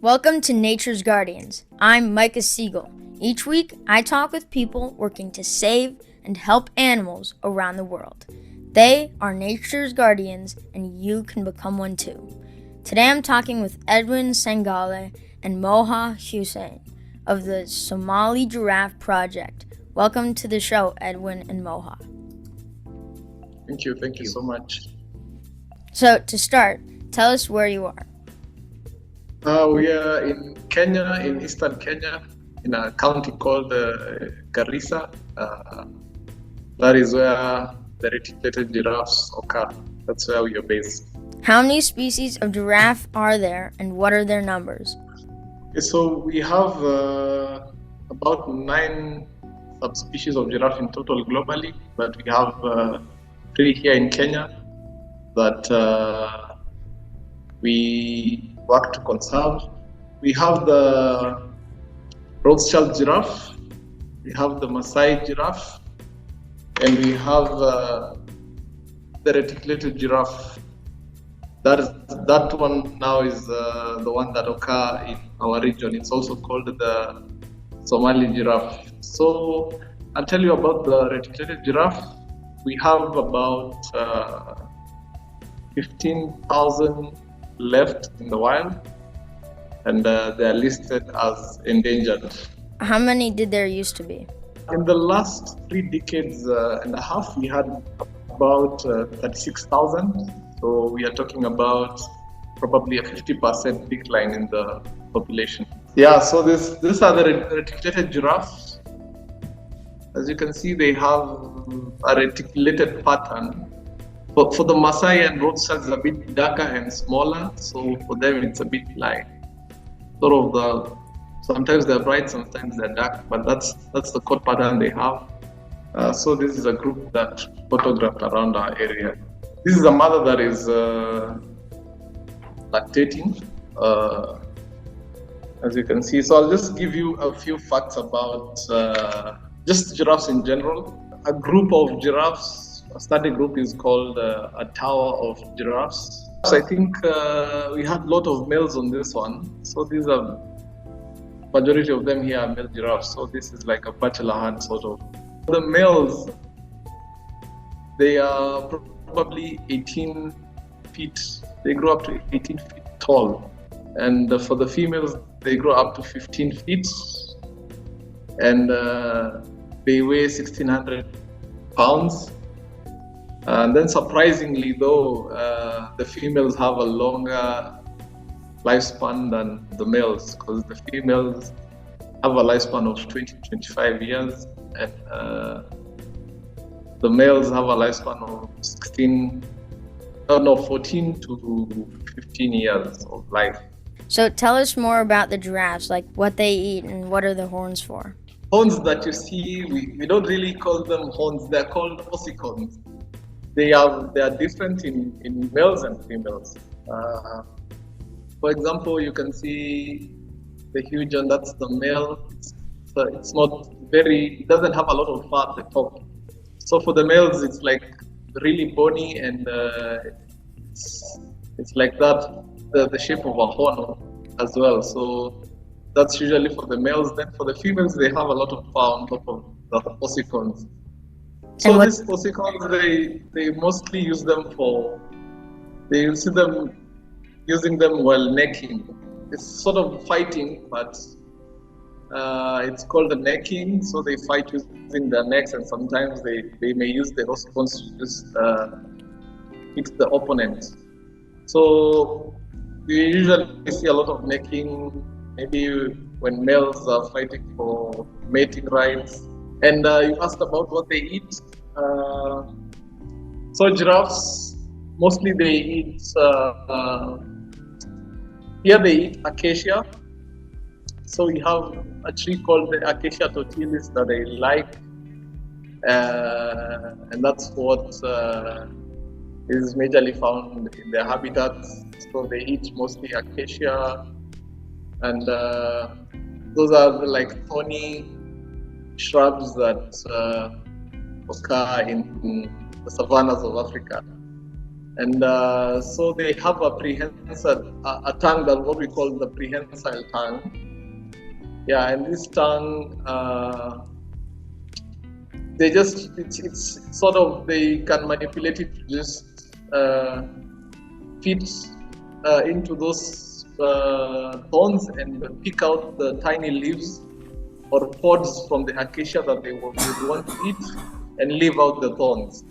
Welcome to Nature's Guardians. I'm Micah Siegel. Each week, I talk with people working to save and help animals around the world. They are nature's guardians, and you can become one too. Today, I'm talking with Edwin Sangale and Moha Hussein of the Somali Giraffe Project. Welcome to the show, Edwin and Moha. Thank you so much. So, to start, tell us where you are. We are in Kenya, in eastern Kenya, in a county called Garissa. That is where the reticulated giraffes occur. That's where we are based. How many species of giraffe are there, and what are their numbers? Okay, so we have about 9 subspecies of giraffe in total globally, but we have 3 here in Kenya that we work to conserve. We have the Rothschild giraffe, we have the Maasai giraffe, and we have the reticulated giraffe. That one now is the one that occur in our region. It's also called the Somali giraffe. So I'll tell you about the reticulated giraffe. We have about 15,000 left in the wild, and they are listed as endangered. How many did there used to be? In the last 3 decades and a half, we had about 36,000. So we are talking about probably a 50% decline in the population. Yeah, so these are the reticulated giraffes. As you can see, they have a reticulated pattern. But for the Maasai and Rothschild, it's a bit darker and smaller, so for them it's a bit like sometimes they're bright, sometimes they're dark, but that's the coat pattern they have. So this is a group that photographed around our area. This is a mother that is lactating, as you can see. So I'll just give you a few facts about just giraffes in general. A group of giraffes, a study group, is called a tower of giraffes. So I think we had a lot of males on this one. So these are, majority of them here are male giraffes. So this is like a bachelor hunt sort of. The males, they are probably 18 feet. They grow up to 18 feet tall. And for the females, they grow up to 15 feet. And they weigh 1,600 pounds. And then surprisingly though, the females have a longer lifespan than the males, because the females have a lifespan of 20-25 years, and the males have a lifespan of 14 to 15 years of life. So tell us more about the giraffes, like what they eat and what are the horns for? Horns that you see, we don't really call them horns, they're called ossicons. They are different in males and females. For example, you can see the huge one, that's the male. It's not it doesn't have a lot of fat at the top. So for the males, it's like really bony, and it's like that, the shape of a horn as well. So that's usually for the males. Then for the females, they have a lot of fur on top of the ossicons. So these ossicons, they mostly use them you see them using them while necking. It's sort of fighting, but it's called the necking. So they fight using their necks, and sometimes they may use the ossicons to just hit the opponent. So we usually see a lot of necking, maybe when males are fighting for mating rights. And you asked about what they eat. So giraffes, mostly they eat, here they eat acacia. So we have a tree called the Acacia totilis that they like. And that's what is majorly found in their habitats. So they eat mostly acacia. And those are like thorny shrubs that occur in the savannas of Africa. And so they have a a tongue that what we call the prehensile tongue. Yeah, and this tongue, it's sort of, they can manipulate it to just fit into those thorns and pick out the tiny leaves or pods from the acacia that they would want to eat and leave out the thorns.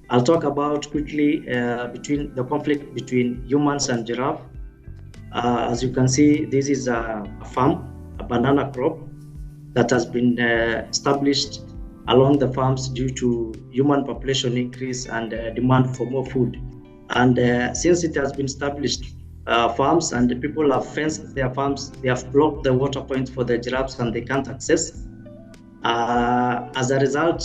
I'll talk about quickly between the conflict between humans and giraffe. As you can see, this is a farm, a banana crop that has been established along the farms due to human population increase and demand for more food. And since it has been established farms and the people have fenced their farms, they have blocked the water points for the giraffes and they can't access. As a result,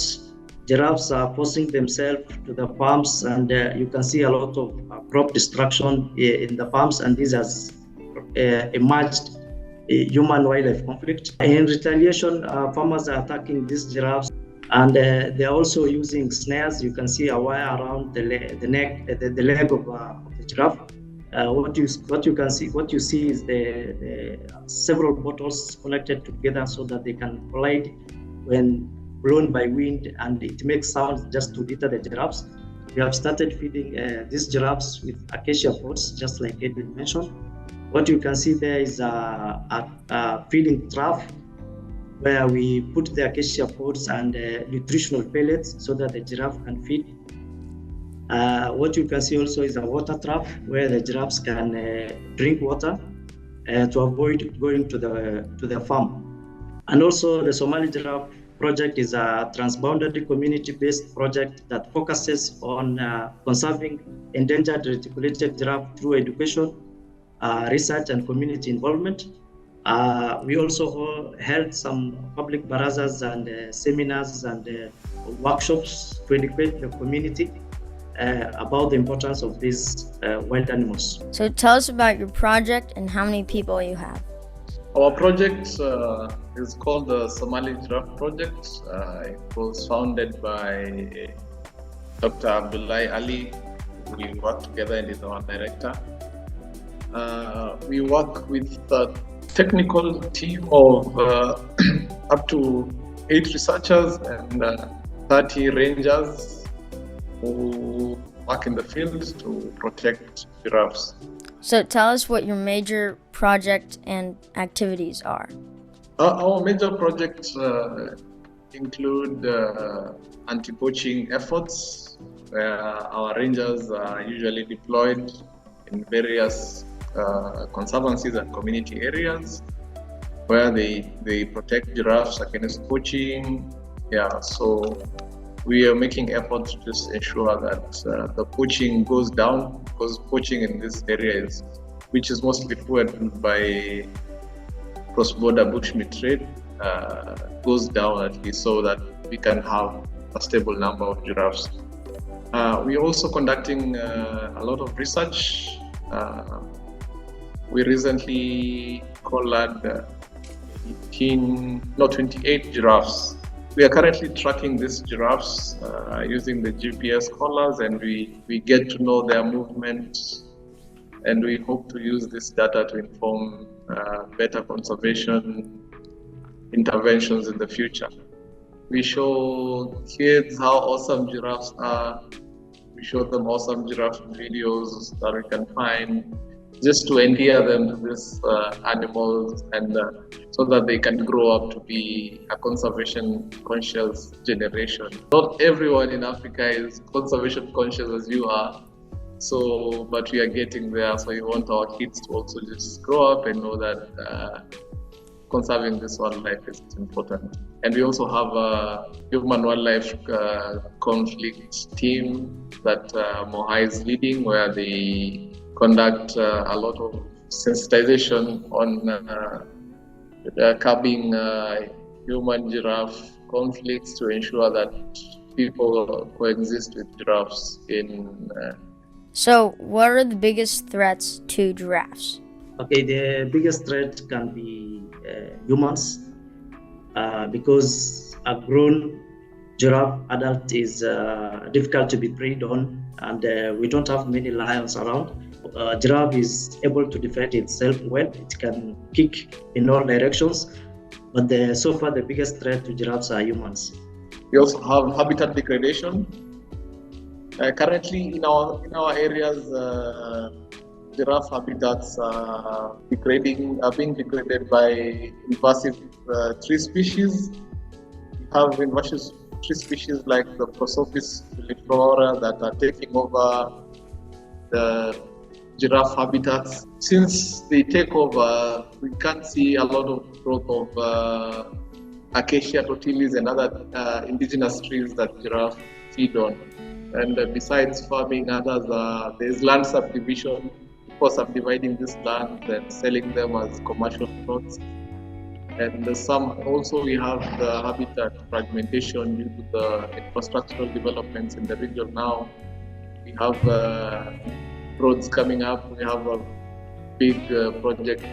giraffes are forcing themselves to the farms, and you can see a lot of crop destruction in the farms, and this has emerged a human-wildlife conflict. In retaliation, farmers are attacking these giraffes, and they're also using snares. You can see a wire around the leg of the giraffe. What you see is the several bottles connected together so that they can collide when blown by wind, and it makes sounds just to deter the giraffes. We have started feeding these giraffes with acacia pods, just like Edwin mentioned. What you can see there is a feeding trough where we put the acacia pods and nutritional pellets so that the giraffe can feed. What you can see also is a water trough where the giraffes can drink water to avoid going to the farm. And also the Somali Giraffe project is a transboundary community-based project that focuses on conserving endangered reticulated giraffe through education, research, and community involvement. We also held some public barazas and seminars and workshops to educate the community about the importance of these wild animals. So tell us about your project and how many people you have. Our project is called the Somali Giraffe Project. It was founded by Dr. Abdullahi Ali. We work together and is our director. We work with a technical team of up to 8 researchers and 30 rangers who work in the field to protect giraffes. So tell us what your major project and activities are. Our major projects include anti-poaching efforts, where our rangers are usually deployed in various conservancies and community areas where they protect giraffes against poaching. Yeah, so we are making efforts to just ensure that the poaching goes down, because poaching in this area which is mostly fueled by cross-border bushmeat trade, goes down at least, so that we can have a stable number of giraffes. We're also conducting a lot of research. We recently collared 28 giraffes. We are currently tracking these giraffes using the GPS collars, and we get to know their movements, and we hope to use this data to inform better conservation interventions in the future. We show kids how awesome giraffes are. We show them awesome giraffe videos that we can find, just to endear them to these animals, and so that they can grow up to be a conservation conscious generation. Not everyone in Africa is conservation conscious as you are, but we are getting there. So we want our kids to also just grow up and know that conserving this wildlife is important. And we also have a human-wildlife conflict team that Moha is leading, where they conduct a lot of sensitization on curbing human-giraffe conflicts to ensure that people coexist with giraffes So what are the biggest threats to giraffes? Okay, the biggest threat can be humans, because a grown giraffe adult is difficult to be preyed on. and we don't have many lions around. Giraffe is able to defend itself well. It can kick in all directions, but so far the biggest threat to giraffes are humans. We also have habitat degradation. Currently, in our areas, giraffe habitats are being degraded by invasive tree species. We have invasive tree species like the Prosopis filiflora that are taking over the giraffe habitats. Since they take over, we can't see a lot of growth of acacia totilis and other indigenous trees that giraffe feed on. And besides farming, there's land subdivision. People subdividing this land and selling them as commercial plots. And we have the habitat fragmentation due to the infrastructural developments in the region now. We have roads coming up. We have a big project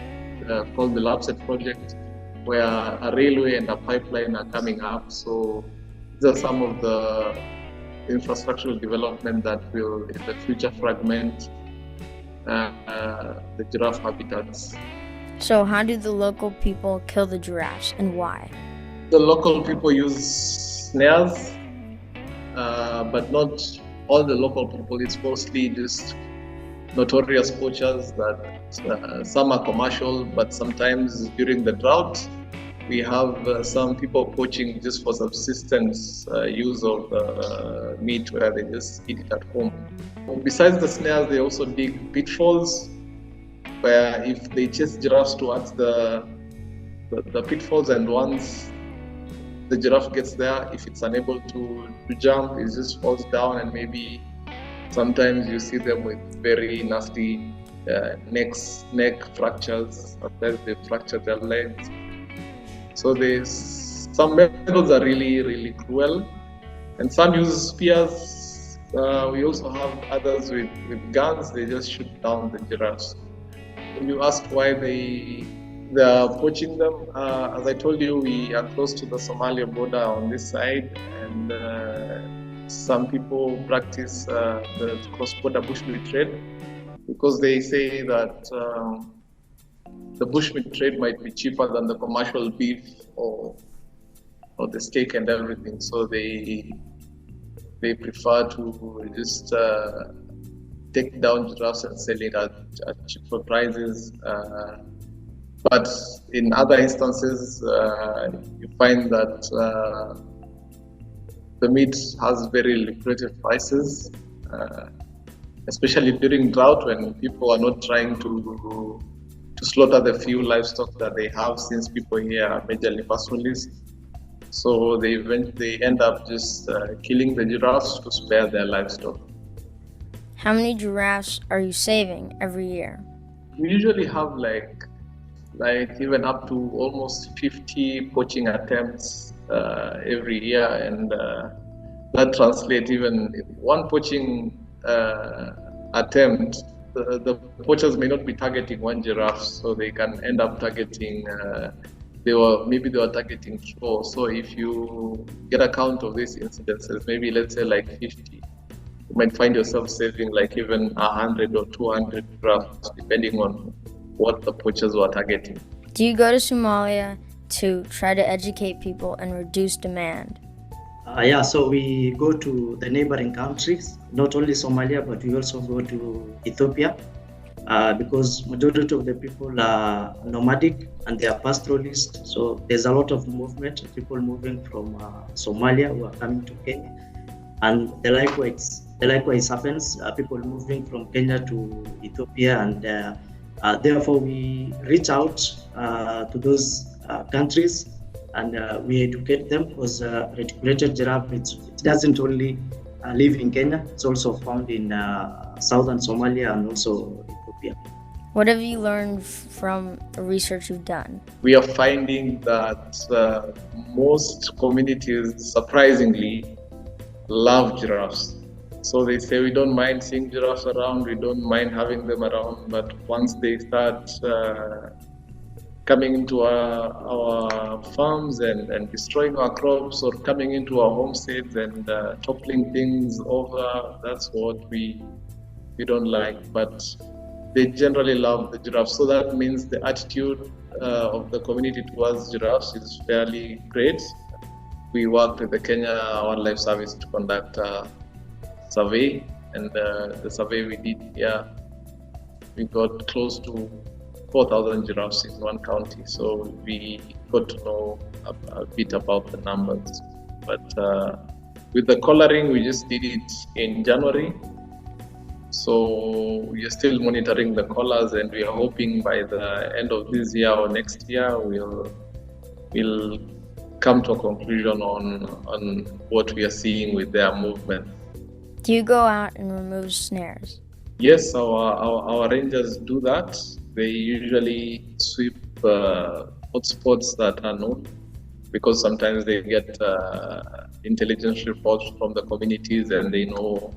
called the Lapset project, where a railway and a pipeline are coming up. So these are some of the infrastructural development that will in the future fragment the giraffe habitats. So how do the local people kill the giraffes and why? The local people use snares, but not all the local people. It's mostly just notorious poachers that some are commercial, but sometimes during the drought, we have some people poaching just for subsistence use of meat, where they just eat it at home. Besides the snares, they also dig pitfalls, where if they chase giraffes towards the pitfalls, and once the giraffe gets there, if it's unable to jump, it just falls down, and maybe sometimes you see them with very nasty neck fractures, sometimes they fracture their legs. So some methods are really, really cruel, and some use spears. We also have others with guns. They just shoot down the giraffes. When you ask why they are poaching them, as I told you, we are close to the Somalia border on this side, and some people practice the cross-border bushmeat trade because they say that the bushmeat trade might be cheaper than the commercial beef or the steak and everything. So they prefer to just take down giraffes and sell it at cheaper prices. But in other instances, you find that the meat has very lucrative prices, especially during drought when people are not trying to slaughter the few livestock that they have, since people here are majorly pastoralists. So they end up just killing the giraffes to spare their livestock. How many giraffes are you saving every year? We usually have like even up to almost 50 poaching attempts every year, and that translates even one poaching attempt. The poachers may not be targeting one giraffe, so they can end up targeting. They were targeting 4. So if you get a count of these incidences, maybe let's say like 50, you might find yourself saving like even 100 or 200 giraffes, depending on what the poachers were targeting. Do you go to Somalia to try to educate people and reduce demand? So we go to the neighboring countries, not only Somalia, but we also go to Ethiopia because majority of the people are nomadic and they are pastoralists. So there's a lot of movement, people moving from Somalia who are coming to Kenya, and the likewise happens. People moving from Kenya to Ethiopia, and therefore we reach out to those countries. And we educate them because reticulated giraffe, it doesn't only live in Kenya, it's also found in southern Somalia and also Ethiopia. What have you learned from the research you've done? We are finding that most communities, surprisingly, love giraffes. So they say, we don't mind seeing giraffes around, we don't mind having them around, but once they start coming into our farms and destroying our crops, or coming into our homesteads and toppling things over. That's what we don't like. But they generally love the giraffes. So that means the attitude of the community towards giraffes is fairly great. We worked with the Kenya Wildlife Service to conduct a survey, and the survey we did here, we got close to 4,000 giraffes in one county. So we got to know a bit about the numbers. But with the collaring, we just did it in January. So we are still monitoring the collars, and we are hoping by the end of this year or next year we'll come to a conclusion on what we are seeing with their movement. Do you go out and remove snares? Yes, our rangers do that. They usually sweep hotspots that are known, because sometimes they get intelligence reports from the communities, and they know,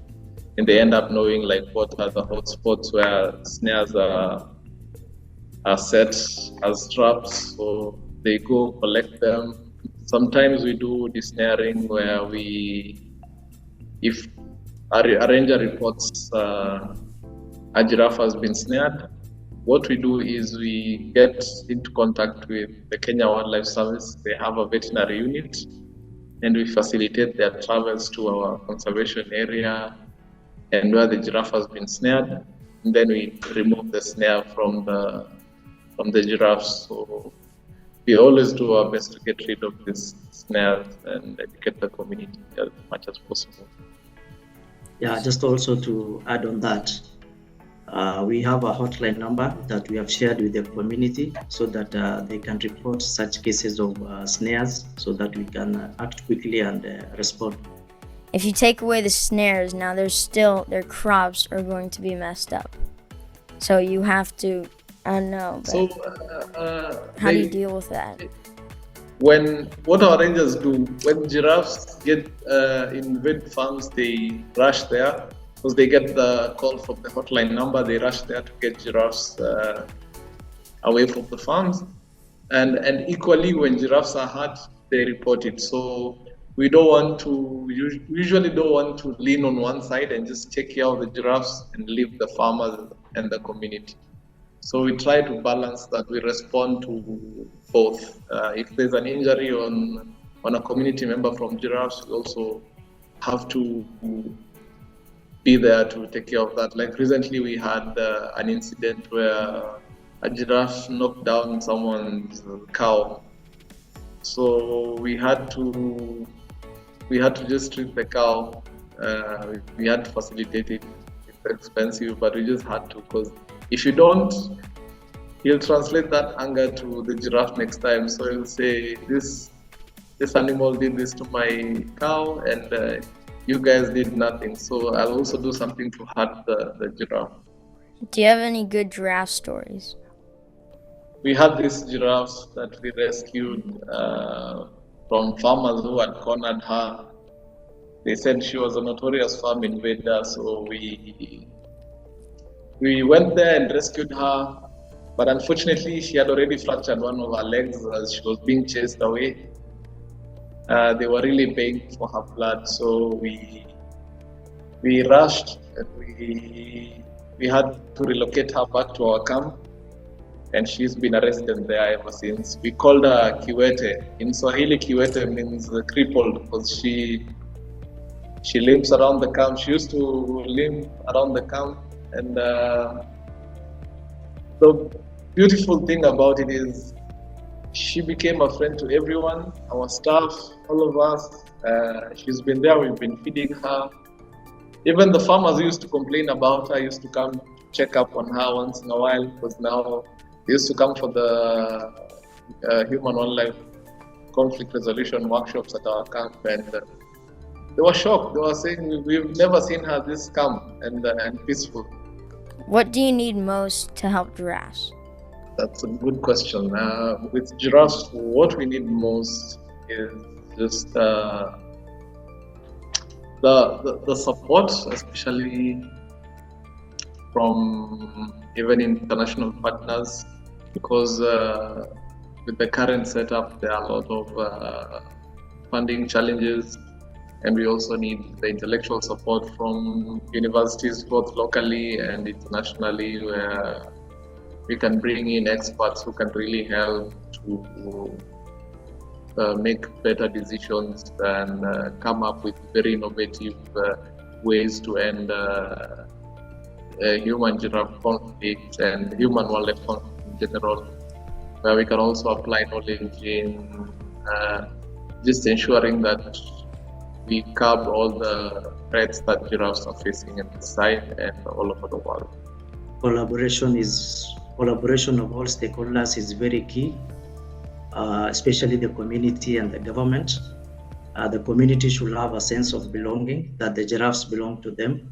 and they end up knowing like what are the hotspots where snares are set as traps. So they go collect them. Sometimes we do desnaring where if a ranger reports a giraffe has been snared, what we do is we get into contact with the Kenya Wildlife Service. They have a veterinary unit, and we facilitate their travels to our conservation area and where the giraffe has been snared, and then we remove the snare from the giraffes. So we always do our best to get rid of these snares and educate the community as much as possible. Yeah, just also to add on that, we have a hotline number that we have shared with the community so that they can report such cases of snares, so that we can act quickly and respond. If you take away the snares, now their crops are going to be messed up. So you have to, I don't know, but So how do you deal with that? What our rangers do, when giraffes get in vet farms, they rush there because they get the call from the hotline number. They rush there to get giraffes away from the farms, and equally when giraffes are hurt, they report it. So we usually don't want to lean on one side and just take care of the giraffes and leave the farmers and the community. So we try to balance that. We respond to both. If there's an injury on a community member from giraffes, we also have to be there to take care of that. Like recently we had an incident where a giraffe knocked down someone's cow. So we had to just treat the cow. We had to facilitate it. It's expensive, but we just had to, because if you don't, he'll translate that anger to the giraffe next time. So he'll say, this animal did this to my cow, and you guys did nothing. So I'll also do something to hurt the giraffe. Do you have any good giraffe stories? We had these giraffes that we rescued from farmers who had cornered her. They said she was a notorious farm invader, so we went there and rescued her. But unfortunately, she had already fractured one of her legs as she was being chased away. They were really begging for her blood, so we rushed and we had to relocate her back to our camp. And she's been arrested there ever since. We called her Kiwete. In Swahili, Kiwete means crippled, because she limps around the camp. She used to limp around the camp. And the beautiful thing about it is she became a friend to everyone, our staff, all of us. She's been there, we've been feeding her. Even the farmers who used to complain about her used to come check up on her once in a while, because now they used to come for the human-wildlife conflict resolution workshops at our camp, and they were shocked. They were saying, we've never seen her this calm and peaceful. What do you need most to help giraffes? That's a good question. With giraffes, what we need most is just the support, especially from even international partners. because with the current setup, there are a lot of funding challenges, and we also need the intellectual support from universities, both locally and internationally, where we can bring in experts who can really help to make better decisions and come up with very innovative ways to end human-giraffe conflict and human-wildlife conflict in general, where we can also apply knowledge in just ensuring that we curb all the threats that giraffes are facing in this site and all over the world. Collaboration of all stakeholders is very key, especially the community and the government. The community should have a sense of belonging, that the giraffes belong to them.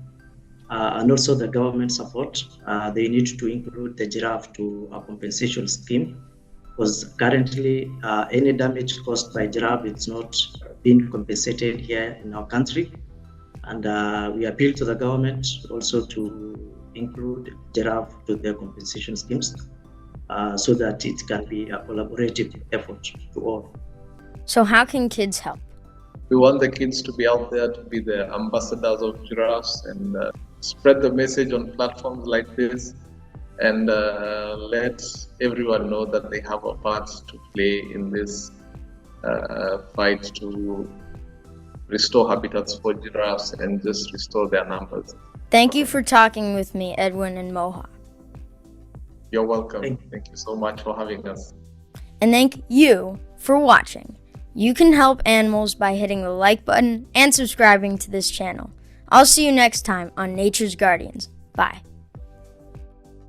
And also the government support. They need to include the giraffe to a compensation scheme, because currently any damage caused by giraffe is not being compensated here in our country. And we appeal to the government also to include giraffe to their compensation schemes so that it can be a collaborative effort to all. So how can kids help? We want the kids to be out there to be the ambassadors of giraffes and spread the message on platforms like this, and let everyone know that they have a part to play in this fight to restore habitats for giraffes and just restore their numbers. Thank you for talking with me, Edwin and Moha. You're welcome. Thank you so much for having us. And thank you for watching. You can help animals by hitting the like button and subscribing to this channel. I'll see you next time on Nature's Guardians. Bye.